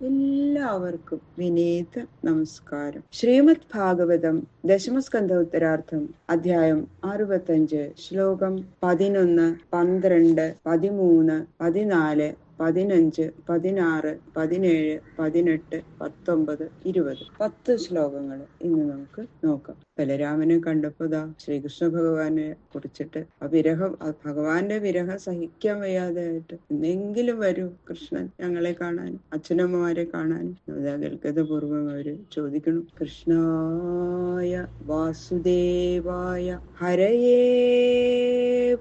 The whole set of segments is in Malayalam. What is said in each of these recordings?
എല്ലാവർക്കും വിനീത നമസ്കാരം. ശ്രീമദ് ഭാഗവതം ദശമസ്കന്ധ ഉത്തരാർത്ഥം അധ്യായം 65 ശ്ലോകം 11, 12, 13, 14, 15, 16, 17, 18, 19, 20 10 ശ്ലോകങ്ങൾ ഇന്ന് നമുക്ക് നോക്കാം. ബലരാമനെ കണ്ടപ്പോ ശ്രീകൃഷ്ണ ഭഗവാനെ കുറിച്ചിട്ട് ഭഗവാന്റെ വിരഹം സഹിക്കാൻ വയ്യാതെ ആയിട്ട് എന്നെങ്കിലും വരൂ കൃഷ്ണൻ ഞങ്ങളെ കാണാൻ, അച്ഛനമ്മമാരെ കാണാൻ. ഗൽഗതപൂർവം അവര് ചോദിക്കണം. കൃഷ്ണായ വാസുദേവായ ഹരയേ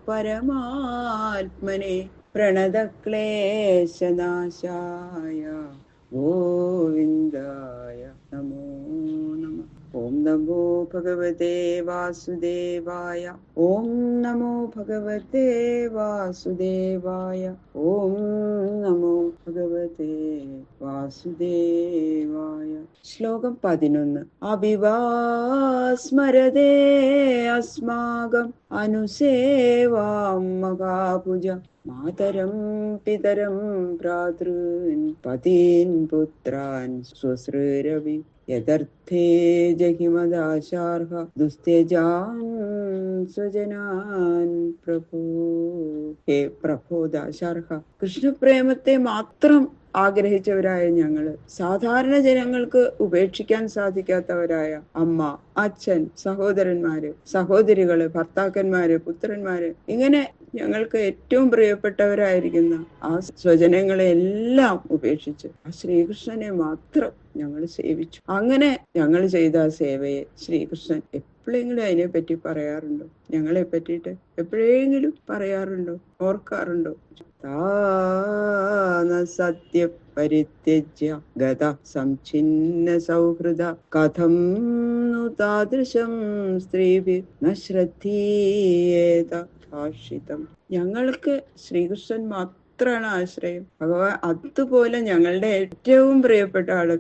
പരമാത്മനെ പ്രണതക്ലേശനാശായ ഗോവിന്ദായ നമോ നമഃ. ഓം നമോ ഭഗവതേ വാസുദേവായ. ഓം നമോ ഭഗവതേ വാസുദേവായ. ഓം നമോ ഭഗവതേ വാസുദേവായ. ശ്ലോകം 11. അഭിവാസ്മരതേ അസ്മാകം അനുസേവാം മഹാഭുജ മാതരം പിതരം ഭ്രാതॄൻ പതീൻ പുത്രാൻ സ്വശ്രീരവി യദർത്ഥേ ജഹിമദാശാർഹ ദുസ്ത്യജാൻ സ്വജനാൻ പ്രഭോ. ഹേ പ്രഭോ ദാശാർഹ. കൃഷ്ണപ്രേമത്തെ മാത്രം ആഗ്രഹിച്ചവരായ ഞങ്ങള്, സാധാരണ ജനങ്ങൾക്ക് ഉപേക്ഷിക്കാൻ സാധിക്കാത്തവരായ അമ്മ, അച്ഛൻ, സഹോദരന്മാര്, സഹോദരികള്, ഭർത്താക്കന്മാര്, പുത്രന്മാര്, ഇങ്ങനെ ഞങ്ങൾക്ക് ഏറ്റവും പ്രിയപ്പെട്ടവരായിരിക്കുന്ന ആ സ്വജനങ്ങളെ എല്ലാം ഉപേക്ഷിച്ച് ആ ശ്രീകൃഷ്ണനെ മാത്രം ഞങ്ങൾ സേവിച്ചു. അങ്ങനെ ഞങ്ങൾ ചെയ്ത ആ സേവയെ ശ്രീകൃഷ്ണൻ എപ്പോഴെങ്കിലും അതിനെ പറ്റി പറയാറുണ്ടോ? ഞങ്ങളെ പറ്റിയിട്ട് എപ്പോഴെങ്കിലും പറയാറുണ്ടോ? ഓർക്കാറുണ്ടോ? സത്യ പരിത്യജ്യ ഗത സംഛിന്ന സൗഹൃദ കഥം നു താദൃശം സ്ത്രീഭി ന ശ്രദ്ധീയേത ഭാഷിതം. ഞങ്ങൾക്ക് ശ്രീകൃഷ്ണൻ മാത്രമാണ് ആശ്രയം. ഭഗവാൻ അതുപോലെ ഞങ്ങളുടെ ഏറ്റവും പ്രിയപ്പെട്ട ആള്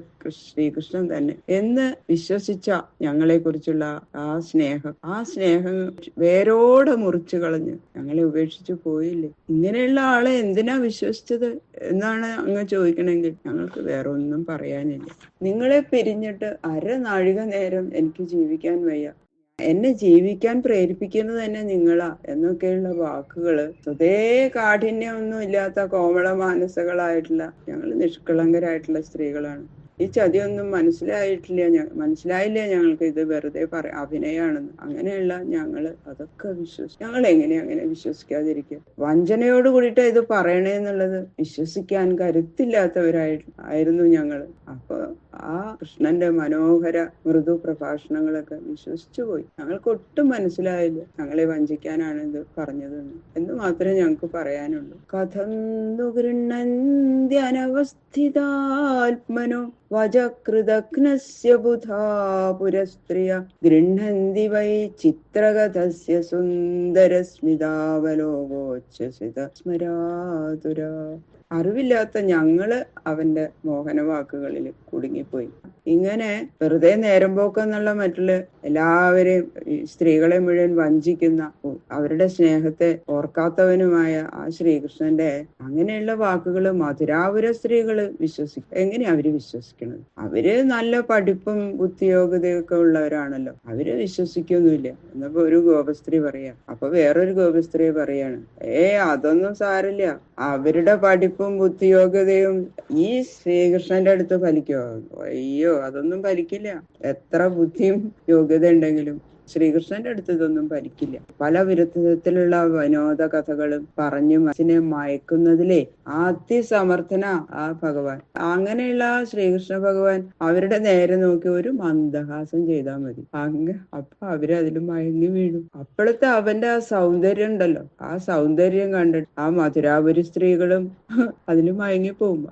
ശ്രീകൃഷ്ണൻ തന്നെ എന്ന് വിശ്വസിച്ച ഞങ്ങളെ കുറിച്ചുള്ള ആ സ്നേഹം വേരോടെ മുറിച്ചു കളഞ്ഞ് ഞങ്ങളെ ഉപേക്ഷിച്ചു പോയില്ലേ. ഇങ്ങനെയുള്ള ആളെ എന്തിനാ വിശ്വസിച്ചത് എന്നാണ് അങ്ങ് ചോദിക്കണമെങ്കിൽ ഞങ്ങൾക്ക് വേറെ ഒന്നും പറയാനില്ല. നിങ്ങളെ പിരിഞ്ഞിട്ട് അരനാഴിക നേരം എനിക്ക് ജീവിക്കാൻ വയ്യ, എന്നെ ജീവിക്കാൻ പ്രേരിപ്പിക്കുന്നത് തന്നെ നിങ്ങളാ എന്നൊക്കെയുള്ള വാക്കുകള് സ്വതേ കാഠിന്യമൊന്നും ഇല്ലാത്ത കോമള മാനസകളായിട്ടുള്ള ഞങ്ങൾ നിഷ്കളങ്കരായിട്ടുള്ള സ്ത്രീകളാണ്. ഈ ചതിയൊന്നും മനസ്സിലായില്ല ഞങ്ങൾക്ക്. ഇത് വെറുതെ അഭിനയാണെന്ന്. അങ്ങനെയുള്ള ഞങ്ങള് അതൊക്കെ ഞങ്ങൾ അങ്ങനെ വിശ്വസിക്കാതിരിക്കുക? വഞ്ചനയോട് കൂടിയിട്ട് ഇത് പറയണേന്നുള്ളത് വിശ്വസിക്കാൻ കരുത്തില്ലാത്തവരായിരുന്നു ഞങ്ങള്. അപ്പൊ ആ കൃഷ്ണന്റെ മനോഹര മൃദു പ്രഭാഷണങ്ങളൊക്കെ വിശ്വസിച്ചു പോയി. ഞങ്ങൾക്ക് ഒട്ടും മനസ്സിലായില്ല ഞങ്ങളെ വഞ്ചിക്കാനാണ് ഇത് പറഞ്ഞതെന്ന് എന്ന് മാത്രമേ ഞങ്ങൾക്ക് പറയാനുള്ളൂ. കഥം ഗൃഹന്തി അനവസ്ഥിതാത്മനോ വജകൃതഘ്നസ്യ ബുധാ പുരസ്ത്രിയ ഗൃഹന്തി വൈ ചിത്രകഥസ്യ സുന്ദരസ്മിതാവലോകോച്ഛസിത സ്മരാതുര. അറിവില്ലാത്ത ഞങ്ങള് അവന്റെ മോഹന വാക്കുകളിൽ കുടുങ്ങിപ്പോയി. ഇങ്ങനെ വെറുതെ നേരം പോക്കെന്നുള്ള മറ്റുള്ള എല്ലാവരെയും സ്ത്രീകളെ മുഴുവൻ വഞ്ചിക്കുന്ന, അവരുടെ സ്നേഹത്തെ ഓർക്കാത്തവനുമായ ആ ശ്രീകൃഷ്ണന്റെ അങ്ങനെയുള്ള വാക്കുകള് മധുരാപുര സ്ത്രീകള് വിശ്വസിക്കും. എങ്ങനെയാ അവര് വിശ്വസിക്കണത്? അവര് നല്ല പഠിപ്പും ബുദ്ധിയോഗ്യതയൊക്കെ ഉള്ളവരാണല്ലോ, അവര് വിശ്വസിക്കൊന്നുമില്ല. എന്നപ്പോ ഒരു ഗോപസ്ത്രീ പറയാ. അപ്പൊ വേറൊരു ഗോപസ്ത്രീ പറയാണ്, അതൊന്നും സാരില്ല, അവരുടെ പഠിപ്പും ബുദ്ധിയോഗ്യതയും ഈ ശ്രീകൃഷ്ണന്റെ അടുത്ത് ഫലിക്കോ? അയ്യോ, അതൊന്നും ഫലിക്കില്ല. എത്ര ബുദ്ധിയും യോഗ്യത ഉണ്ടെങ്കിലും ശ്രീകൃഷ്ണന്റെ അടുത്ത് ഇതൊന്നും ഫലിക്കില്ല. പല വിധത്തിലുള്ള വിനോദ കഥകളും പറഞ്ഞു മനസ്സിനെ മയക്കുന്നതിലേ അതിസമർത്ഥന ആ ഭഗവാൻ. അങ്ങനെയുള്ള ശ്രീകൃഷ്ണ ഭഗവാൻ അവരുടെ നേരെ നോക്കി ഒരു മന്ദഹാസം ചെയ്താൽ മതി, അപ്പൊ അവരതിൽ മയങ്ങി വീഴും. അപ്പോഴത്തെ അവന്റെ ആ സൗന്ദര്യം ഉണ്ടല്ലോ, ആ സൗന്ദര്യം കണ്ടിട്ട് ആ മധുരാപുരി സ്ത്രീകളും അതിൽ മയങ്ങിപ്പോവും.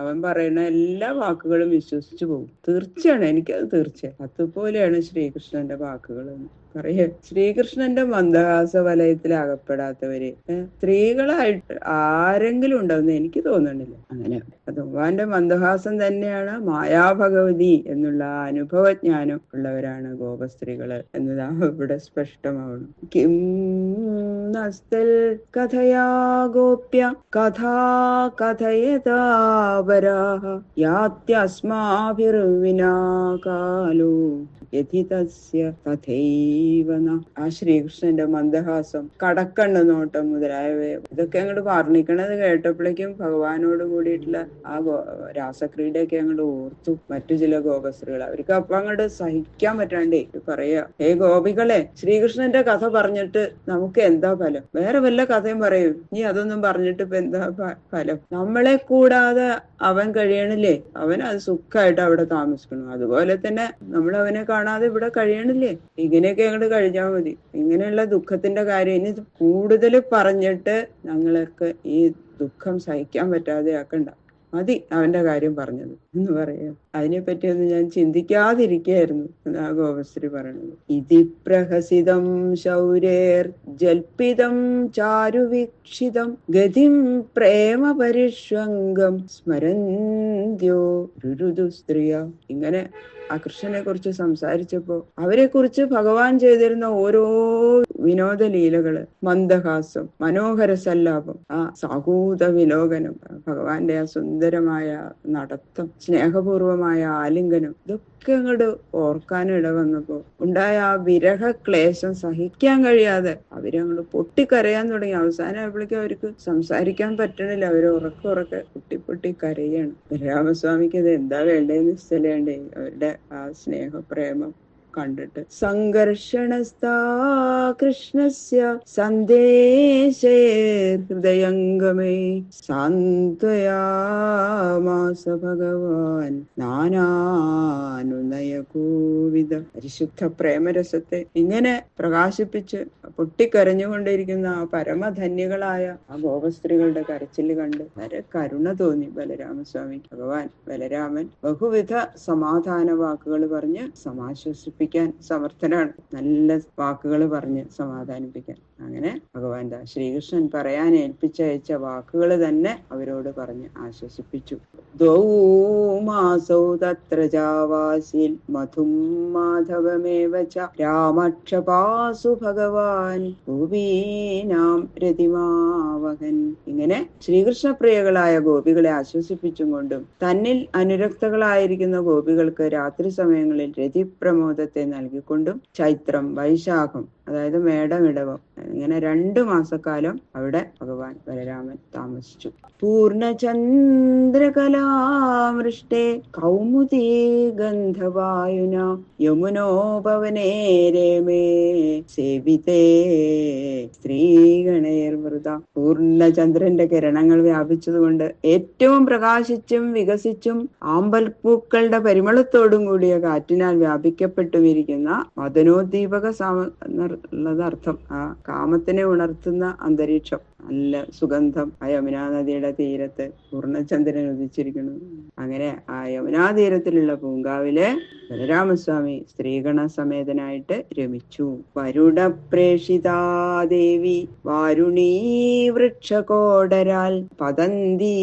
അവൻ പറയുന്ന എല്ലാ വാക്കുകളും വിശ്വസിച്ചു പോകും. തീർച്ചയാണ്, എനിക്കത് തീർച്ചയാണ്. അതുപോലെയാണ് ശ്രീകൃഷ്ണന്റെ വാക്കുകൾ എന്ന് പറയാ. ശ്രീകൃഷ്ണന്റെ മന്ദഹാസ വലയത്തിൽ അകപ്പെടാത്തവര് സ്ത്രീകളായിട്ട് ആരെങ്കിലും ഉണ്ടാവുന്ന എനിക്ക് തോന്നണില്ല. അങ്ങനെ ഭഗവാന്റെ മന്ദഹാസം തന്നെയാണ് മായാഭഗവതി എന്നുള്ള അനുഭവജ്ഞാനം ഉള്ളവരാണ് ഗോപസ്ത്രീകള് എന്നതാ ഇവിടെ സ്പഷ്ടമാവണം. കിം നസ്തൽ കഥയാ ഗോപ്യ കഥാ കഥയതാപരാഹ യാത്യസ്മാഭിർവിനാ കാലോ യഥി തസ്യ തഥൈവ ന. ആ ശ്രീകൃഷ്ണന്റെ മന്ദഹാസം, കടക്കണ്ണ് നോട്ടം മുതലായവ ഇതൊക്കെ അങ്ങോട്ട് വർണ്ണിക്കണത് കേട്ടപ്പോഴേക്കും ഭഗവാനോട് കൂടിയിട്ടുള്ള ആ രാസക്രീഡയൊക്കെ അങ്ങോട്ട് ഓർത്തു. മറ്റു ചില ഗോപസ്ത്രീകൾ അവർക്ക് അപ്പൊ അങ്ങോട്ട് സഹിക്കാൻ പറ്റാണ്ടേ പറയാ, ഹേ ഗോപികളെ, ശ്രീകൃഷ്ണന്റെ കഥ പറഞ്ഞിട്ട് നമുക്ക് എന്താ ഫലം? വേറെ വല്ല കഥയും പറയൂ, നീ അതൊന്നും പറഞ്ഞിട്ട് ഇപ്പൊ എന്താ ഫലം? നമ്മളെ കൂടാതെ അവൻ കഴിയണില്ലേ? അവൻ അത് സുഖമായിട്ട് അവിടെ താമസിക്കണം. അതുപോലെ തന്നെ നമ്മൾ അവനെ കാണാതെ ഇവിടെ കഴിയണില്ലേ? ഇങ്ങനെയൊക്കെ അങ്ങോട്ട് കഴിഞ്ഞാൽ മതി. ഇങ്ങനെയുള്ള ദുഃഖത്തിന്റെ കാര്യം ഇനി കൂടുതൽ പറഞ്ഞിട്ട് ഞങ്ങൾക്ക് ഈ ദുഃഖം സഹിക്കാൻ പറ്റാതെ ആക്കണ്ട. മതി അവന്റെ കാര്യം പറഞ്ഞത് എന്ന് പറയാം. അതിനെപ്പറ്റിയൊന്നും ഞാൻ ചിന്തിക്കാതിരിക്കുകയായിരുന്നു ആ ഗോപശ്രീ പറയണത്. ഇതി പ്രഹസിതം ശൗരേർ ജൽപിതം ചാരുവീക്ഷിതം ഗതിം പ്രേമ പരിഷ്വംഗം സ്മരന്ത്യോ രുരുദു സ്ത്രീയ. ഇങ്ങനെ ആ കൃഷ്ണനെ കുറിച്ച് സംസാരിച്ചപ്പോ അവരെ കുറിച്ച് ഭഗവാൻ ചെയ്തിരുന്ന ഓരോ വിനോദ ലീലകള്, മന്ദഹാസം, മനോഹര സല്ലാപം, ആ സാഹൂത വിലോകനം, ഭഗവാന്റെ ആ സുന്ദരമായ നടത്തം, സ്നേഹപൂർവമായ ആലിംഗനം, ഇതൊക്കെ അങ്ങോട്ട് ഓർക്കാനും ഇട വന്നപ്പോ ഉണ്ടായ ആ വിരഹ ക്ലേശം സഹിക്കാൻ കഴിയാതെ അവരങ്ങോട്ട് പൊട്ടിക്കരയാൻ തുടങ്ങി. അവസാനമായപ്പോഴേക്കും അവർക്ക് സംസാരിക്കാൻ പറ്റണില്ല. അവര് ഉറക്കെ പൊട്ടി കരയാണ്. രാമസ്വാമിക്ക് ഇത് എന്താ വേണ്ടേന്ന് സ്ഥലേണ്ടേ അവരുടെ ആ സ്നേഹപ്രേമം കണ്ടിട്ട്. സംഘർഷണസ്ഥാ കൃഷ്ണസ്യ സന്ദേശേ ഹൃദയംഗമേ സാന്ത്വയാമാസ ഭഗവാൻ നാനാനുനയകോവിദ. പരിശുദ്ധ പ്രേമരസത്തെ ഇങ്ങനെ പ്രകാശിപ്പിച്ച് പൊട്ടിക്കരഞ്ഞുകൊണ്ടിരിക്കുന്ന ആ പരമധന്യകളായ ആ ഗോപസ്ത്രീകളുടെ കരച്ചില് കണ്ട് വളരെ കരുണ തോന്നി ബലരാമസ്വാമിക്ക്. ഭഗവാൻ ബലരാമൻ ബഹുവിധ സമാധാന വാക്കുകൾ പറഞ്ഞ് സമാശ്വസിപ്പിക്കാൻ സമർത്ഥനാണ്. നല്ല വാക്കുകൾ പറഞ്ഞ് സമാധാനിപ്പിക്കാൻ. അങ്ങനെ ഭഗവാൻ ശ്രീകൃഷ്ണൻ പറയാൻ ഏൽപ്പിച്ചയച്ച വാക്കുകൾ തന്നെ അവരോട് പറഞ്ഞ് ആശ്വസിപ്പിച്ചു. ദ്വൗമാസൗ തത്ര ജാവാസിൽ മധും മാധവമേവ ച രാമക്ഷപാസു ഭഗവാൻ ഗോപീനാം രതിമാവഹൻ. ഇങ്ങനെ ശ്രീകൃഷ്ണപ്രിയകളായ ഗോപികളെ ആശ്വസിപ്പിച്ചും കൊണ്ടും തന്നിൽ അനുരക്തകളായിരിക്കുന്ന ഗോപികൾക്ക് രാത്രി സമയങ്ങളിൽ രതിപ്രമോദത്തെ നൽകിക്കൊണ്ടും ചൈത്രം, വൈശാഖം, അതായത് മേടമിടവം, ഇങ്ങനെ 2 മാസക്കാലം അവിടെ ഭഗവാൻ ബലരാമൻ താമസിച്ചു. പൂർണ്ണചന്ദ്രകലാമൃഷ്ടേ കൗമുദീ ഗന്ധവായുന യമുനോപവനേ രേമേ സേവിതേ സ്ത്രീഗണേർവൃത. പൂർണ്ണചന്ദ്രന്റെ കിരണങ്ങൾ വ്യാപിച്ചതുകൊണ്ട് ഏറ്റവും പ്രകാശിച്ചും വികസിച്ചും ആമ്പൽപ്പൂക്കളുടെ പരിമളത്തോടും കൂടിയ കാറ്റിനാൽ വ്യാപിക്കപ്പെട്ടുമിരിക്കുന്ന മദനോദ്ദീപക ഉള്ളത് അർത്ഥം. ആ കാമത്തിനെ ഉണർത്തുന്ന അന്തരീക്ഷം, നല്ല സുഗന്ധം ആ യമുനാ നദിയുടെ തീരത്ത് പൂർണ്ണചന്ദ്രൻ ഉദിച്ചിരിക്കുന്നു. അങ്ങനെ ആ യമുനാ തീരത്തിലുള്ള പൂങ്കാവില് ബലരാമസ്വാമി സ്ത്രീഗണ സമേതനായിട്ട് രമിച്ചു. വരുണ പ്രേഷിതാദേവി വാരുണീ വൃക്ഷകോടരാൽ പതന്തി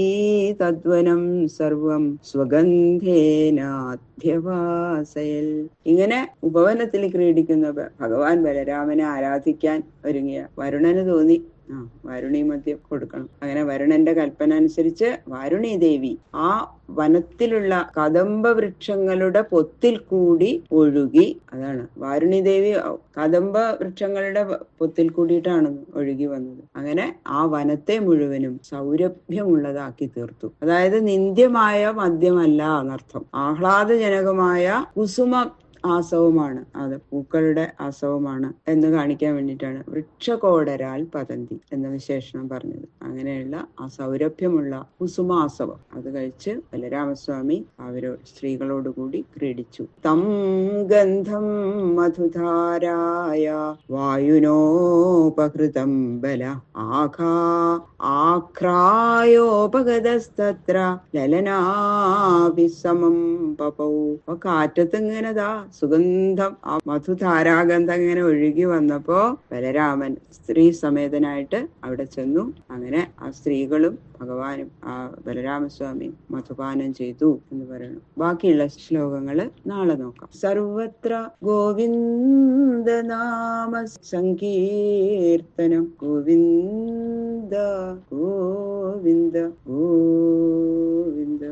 തദ്വനം സർവം സ്വഗന്ധേനാധ്യവാസയൽ. ഇങ്ങനെ ഉപവനത്തിൽ ക്രീഡിക്കുന്ന ഭഗവാൻ ബലരാമനെ ആരാധിക്കാൻ ഒരുങ്ങിയ വരുണന് തോന്നി വാരുണി മദ്യം കൊടുക്കണം. അങ്ങനെ വരുണന്റെ കൽപ്പന അനുസരിച്ച് വാരുണി ദേവി ആ വനത്തിലുള്ള കദംബ വൃക്ഷങ്ങളുടെ പൊത്തിൽ കൂടി ഒഴുകി. അതാണ് വാരുണി ദേവി കദംബ വൃക്ഷങ്ങളുടെ പൊത്തിൽ കൂടിയിട്ടാണ് ഒഴുകി വന്നത്. അങ്ങനെ ആ വനത്തെ മുഴുവനും സൗരഭ്യമുള്ളതാക്കി തീർത്തു. അതായത് നിന്ദ്യമായ മദ്യമല്ല എന്നർത്ഥം, ആഹ്ലാദജനകമായ കുസുമ ആസവമാണ്, അത് പൂക്കളുടെ ആസവമാണ് എന്ന് കാണിക്കാൻ വേണ്ടിയിട്ടാണ് വൃക്ഷകോടരാൽ പതന്തി എന്ന വിശേഷണം പറഞ്ഞത്. അങ്ങനെയുള്ള ആ സൗരഭ്യമുള്ള കുസുമാസവം അത് കഴിച്ച് ബലരാമസ്വാമി സ്ത്രീകളോടുകൂടി ക്രീഡിച്ചു. തം ഗന്ധം മധുധാരായ വായുനോപഹൃതം ബല ആഘ്രായോപഗതസ്തത്ര ലലനാഭിസമം പപൗ. അപ്പൊ കാറ്റത്ത് ഇങ്ങനെ ദാ സുഗന്ധം, ആ മധുധാരാഗന്ധം ഇങ്ങനെ ഒഴുകി വന്നപ്പോ ബലരാമൻ സ്ത്രീ സമേതനായിട്ട് അവിടെ ചെന്നു. അങ്ങനെ ആ സ്ത്രീകളും ഭഗവാനും ആ ബലരാമസ്വാമി മധുപാനം ചെയ്തു എന്ന് പറയുന്നു. ബാക്കിയുള്ള ശ്ലോകങ്ങള് നാളെ നോക്കാം. സർവത്ര ഗോവിന്ദ നാമ സങ്കീർത്തനം, ഗോവിന്ദ ഗോവിന്ദ ഗോവിന്ദ.